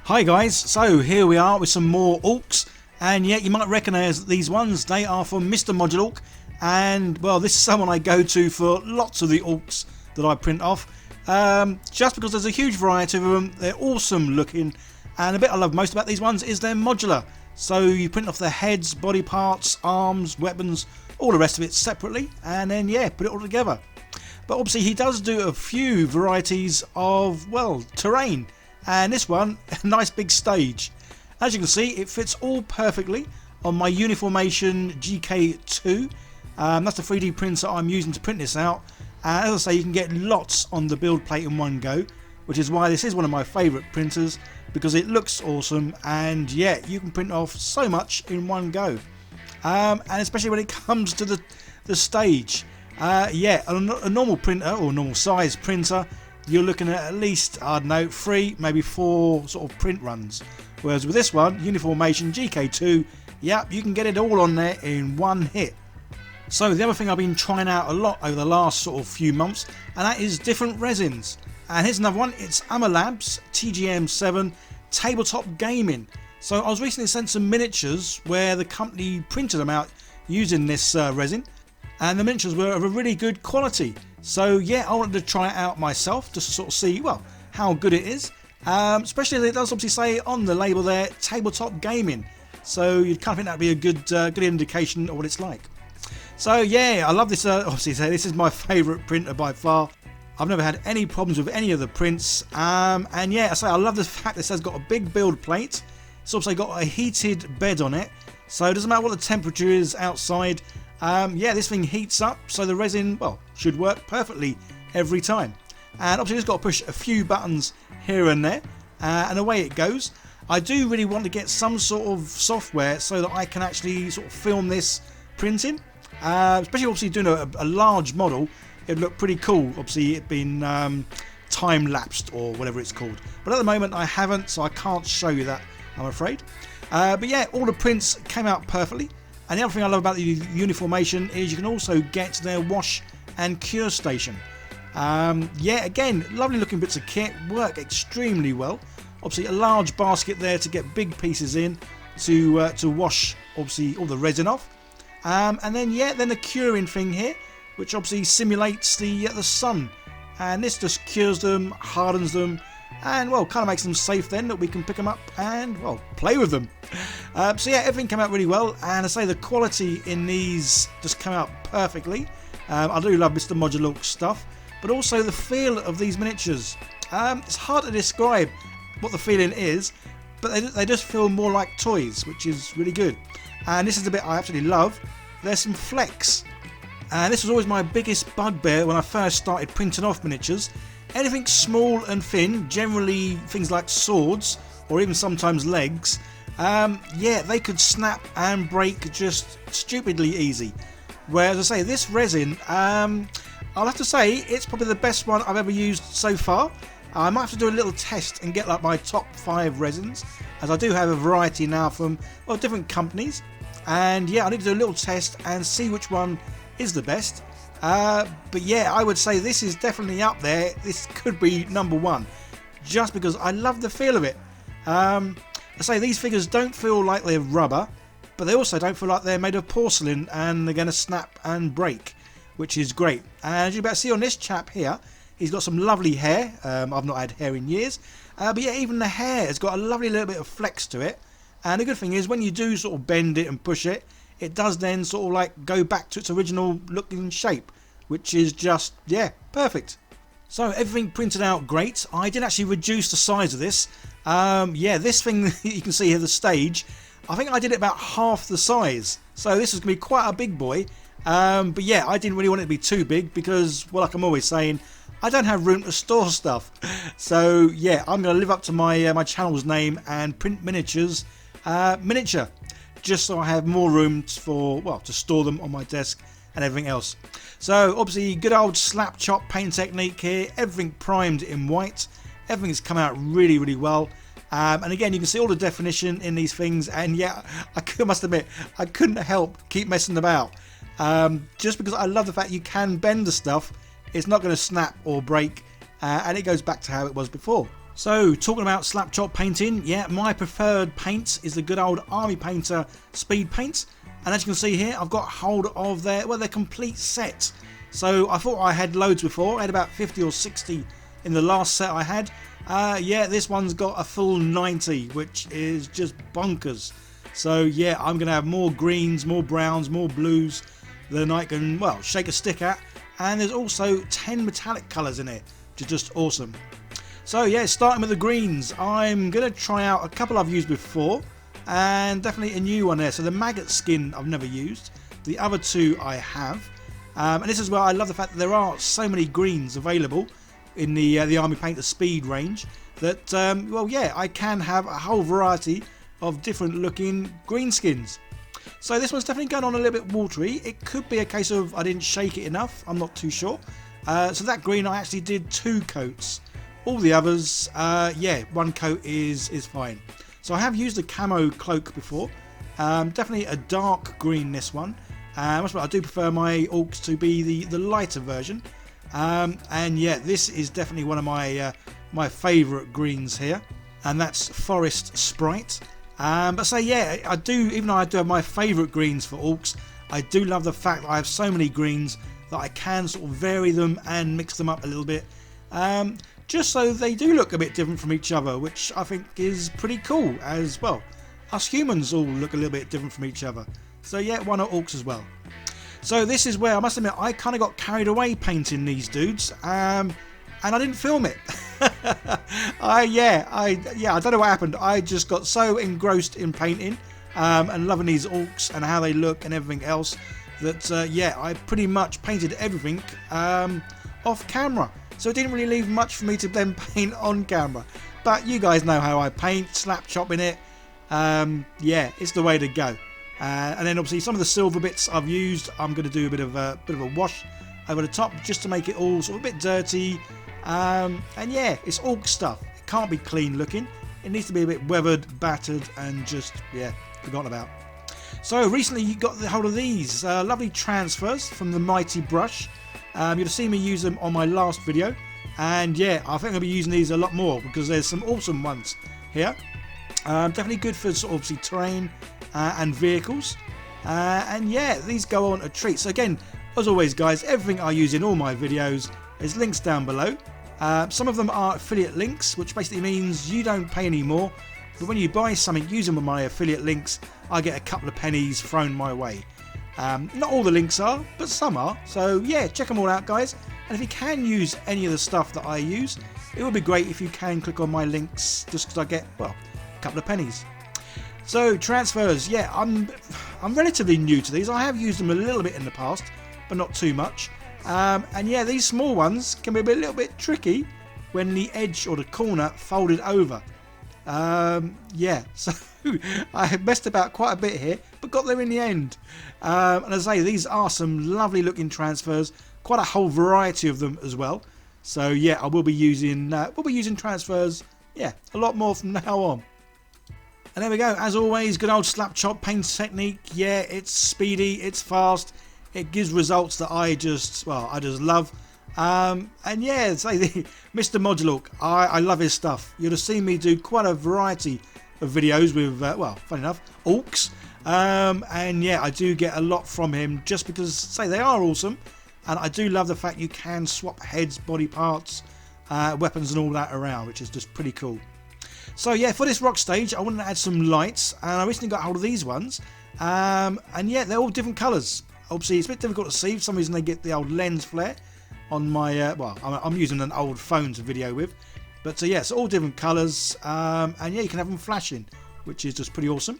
Hi guys, so here we are with some more Orcs, and yeah, you might recognise these ones. They are from Mr. Modulorc, and well, this is someone I go to for lots of the Orcs that I print off, just because there's a huge variety of them. They're awesome looking, and the bit I love most about these ones is they're modular. So you print off their heads, body parts, arms, weapons, all the rest of it separately, and then yeah, put it all together. But obviously he does do a few varieties of, well, terrain. And this one, a nice big stage. As you can see, it fits all perfectly on my Uniformation GK2. That's the 3D printer I'm using to print this out. And as I say, you can get lots on the build plate in one go, which is why this is one of my favourite printers, because it looks awesome, and yeah, you can print off so much in one go. And especially when it comes to the stage. Yeah, a normal printer, or normal size printer, you're looking at least, I don't know, 3, maybe 4 sort of print runs. Whereas with this one, Uniformation GK2, yep, you can get it all on there in one hit. So the other thing I've been trying out a lot over the last sort of few months, and that is different resins. And here's another one, it's Labs TGM7 Tabletop Gaming. So I was recently sent some miniatures where the company printed them out using this resin, and the miniatures were of a really good quality. So yeah, I wanted to try it out myself just to sort of see, well, how good it is. Especially as it does obviously say on the label there, Tabletop Gaming. So you'd kind of think that'd be a good indication of what it's like. So yeah, I love this. Obviously, this is my favourite printer by far. I've never had any problems with any of the prints. And yeah, I love the fact this has got a big build plate. It's also got a heated bed on it. So it doesn't matter what the temperature is outside. Yeah, this thing heats up, so the resin, well, should work perfectly every time. And obviously just got to push a few buttons here and there, and away it goes. I do really want to get some sort of software so that I can actually sort of film this printing, especially obviously doing a large model. It'd look pretty cool, obviously it being time-lapsed or whatever it's called. But at the moment I haven't, so I can't show you that, I'm afraid. But yeah, all the prints came out perfectly. And the other thing I love about the Uniformation is you can also get their wash and cure station. Yeah, again, lovely looking bits of kit, work extremely well. Obviously a large basket there to get big pieces in to wash obviously all the resin off. And then yeah, then the curing thing here, which obviously simulates the sun. And this just cures them, hardens them, and well, kind of makes them safe then that we can pick them up and well, play with them. So yeah, everything came out really well, and I say the quality in these just came out perfectly. I do love Mr. Modulorc stuff, but also the feel of these miniatures. It's hard to describe what the feeling is, but they just feel more like toys, which is really good. And this is the bit I absolutely love. There's some flex, and this was always my biggest bugbear when I first started printing off miniatures. Anything small and thin, generally things like swords or even sometimes legs, yeah, they could snap and break just stupidly easy. Whereas I say this resin, I'll have to say it's probably the best one I've ever used so far. I might have to do a little test and get like my top 5 resins, as I do have a variety now from well, different companies. And yeah, I need to do a little test and see which one is the best. But yeah, I would say this is definitely up there. This could be number 1, just because I love the feel of it. I say these figures don't feel like they're rubber, but they also don't feel like they're made of porcelain and they're going to snap and break, which is great. And as you better see on this chap here, he's got some lovely hair. I've not had hair in years, but yeah, even the hair has got a lovely little bit of flex to it. And the good thing is when you do sort of bend it and push it, it does then sort of like go back to its original looking shape, which is just, yeah, perfect. So everything printed out great. I did actually reduce the size of this. Yeah, this thing you can see here, the stage, I think I did it about half the size. So this is going to be quite a big boy. But yeah, I didn't really want it to be too big because, well, like I'm always saying, I don't have room to store stuff. So yeah, I'm going to live up to my my channel's name and print miniatures miniature, just so I have more room for, well, to store them on my desk and everything else. So obviously good old slapchop paint technique here, everything primed in white, everything's come out really, really well. And again, you can see all the definition in these things, and yeah, I must admit, I couldn't help keep messing about. Just because I love the fact you can bend the stuff, it's not going to snap or break, and it goes back to how it was before. So talking about slapchop painting, yeah, my preferred paint is the good old Army Painter speed paints, and as you can see here, I've got hold of their complete set. So I thought I had loads before. I had about 50 or 60 in the last set I had. Yeah, this one's got a full 90, which is just bonkers. So yeah, I'm gonna have more greens, more browns, more blues than I can, well, shake a stick at. And there's also 10 metallic colours in it, which is just awesome. So yeah, starting with the greens, I'm going to try out a couple I've used before, and definitely a new one there. So the maggot skin I've never used, the other two I have. And this is where I love the fact that there are so many greens available in the Army Painter Speed range that, well yeah, I can have a whole variety of different looking green skins. So this one's definitely going on a little bit watery. It could be a case of I didn't shake it enough, I'm not too sure. So that green I actually did 2 coats. All the others, yeah, 1 coat is fine. So I have used a camo cloak before. Definitely a dark green, this one. I do prefer my orcs to be the lighter version. And yeah, this is definitely one of my favourite greens here. And that's Forest Sprite. But so yeah, I do, even though I do have my favourite greens for orcs, I do love the fact that I have so many greens that I can sort of vary them and mix them up a little bit. Just so they do look a bit different from each other, which I think is pretty cool, as well. Us humans all look a little bit different from each other. So yeah, why not orcs as well? So this is where I must admit I kind of got carried away painting these dudes, and I didn't film it. I don't know what happened. I just got so engrossed in painting and loving these orcs and how they look and everything else that yeah, I pretty much painted everything off camera. So it didn't really leave much for me to then paint on camera. But you guys know how I paint, slap chopping it. Yeah, it's the way to go. And then obviously some of the silver bits I've used, I'm going to do a bit of a wash over the top just to make it all sort of a bit dirty. And yeah, it's orc stuff. It can't be clean looking. It needs to be a bit weathered, battered, and just, yeah, forgotten about. So recently you got the hold of these lovely transfers from the Mighty Brush. You'll have seen me use them on my last video, and yeah, I think I'll be using these a lot more because there's some awesome ones here. Definitely good for sort of obviously terrain and vehicles, and yeah, these go on a treat. So again, as always guys, everything I use in all my videos is links down below. Some of them are affiliate links, which basically means you don't pay any more, but when you buy something using my affiliate links, I get a couple of pennies thrown my way. Not all the links are, but some are. So yeah, check them all out guys. And if you can use any of the stuff that I use, it would be great if you can click on my links, just because I get, well, a couple of pennies. So transfers, yeah, I'm relatively new to these. I have used them a little bit in the past, but not too much. And yeah, these small ones can be a little bit tricky when the edge or the corner folded over. Yeah, so I messed about quite a bit here, but got there in the end. And as I say, these are some lovely looking transfers, quite a whole variety of them as well. So yeah, I will be using transfers, yeah, a lot more from now on. And there we go, as always, good old slap chop paint technique. Yeah, it's speedy, it's fast, it gives results that I just love. And yeah, say Mr. Modulork, I love his stuff. You'll have seen me do quite a variety of videos with, well, funny enough, orcs. And yeah, I do get a lot from him just because, say, they are awesome. And I do love the fact you can swap heads, body parts, weapons and all that around, which is just pretty cool. So yeah, for this rock stage, I wanted to add some lights, and I recently got hold of these ones. And yeah, they're all different colours. Obviously, it's a bit difficult to see. For some reason, they get the old lens flare on my, well, I'm using an old phone to video with. But yeah, it's all different colours. And yeah, you can have them flashing, which is just pretty awesome.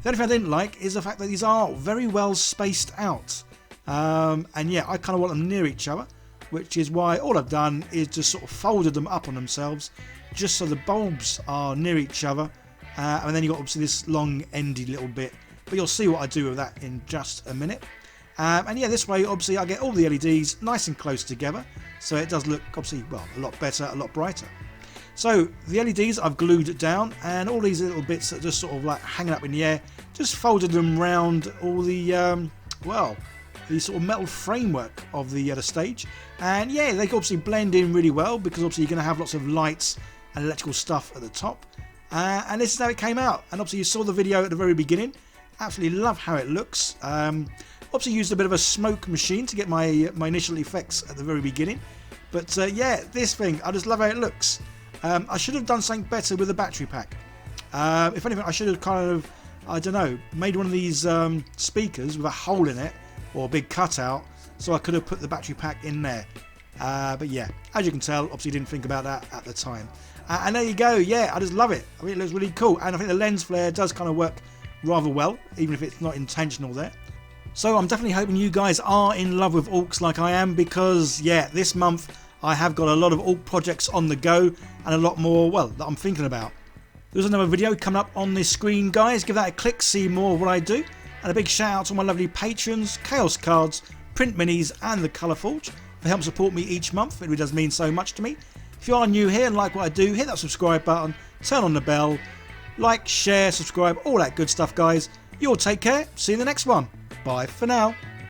The only thing I didn't like is the fact that these are very well spaced out. And yeah, I kind of want them near each other, which is why all I've done is just sort of folded them up on themselves, just so the bulbs are near each other. And then you've got obviously this long endy little bit, but you'll see what I do with that in just a minute. And yeah, this way obviously I get all the LEDs nice and close together, so it does look obviously, well, a lot better, a lot brighter. So the LEDs I've glued down, and all these little bits that are just sort of like hanging up in the air, just folded them round all the well, the sort of metal framework of the stage. And yeah, they can obviously blend in really well because obviously you're going to have lots of lights and electrical stuff at the top. And this is how it came out. And obviously you saw the video at the very beginning. Absolutely love how it looks. Obviously used a bit of a smoke machine to get my initial effects at the very beginning. But yeah, this thing, I just love how it looks. I should have done something better with the battery pack. If anything, I should have kind of, I don't know, made one of these speakers with a hole in it, or a big cutout, so I could have put the battery pack in there. But yeah, as you can tell, obviously didn't think about that at the time. And there you go, yeah, I just love it. I mean, it looks really cool, and I think the lens flare does kind of work rather well, even if it's not intentional there. So I'm definitely hoping you guys are in love with AUKs like I am, because yeah, this month I have got a lot of AUK projects on the go, and a lot more, well, that I'm thinking about. There's another video coming up on this screen, guys. Give that a click, see more of what I do. And a big shout out to my lovely patrons, Chaos Cards, Print Minis and the Colour Forge for helping support me each month. It really does mean so much to me. If you are new here and like what I do, hit that subscribe button, turn on the bell, like, share, subscribe, all that good stuff, guys. You all take care. See you in the next one. Bye for now.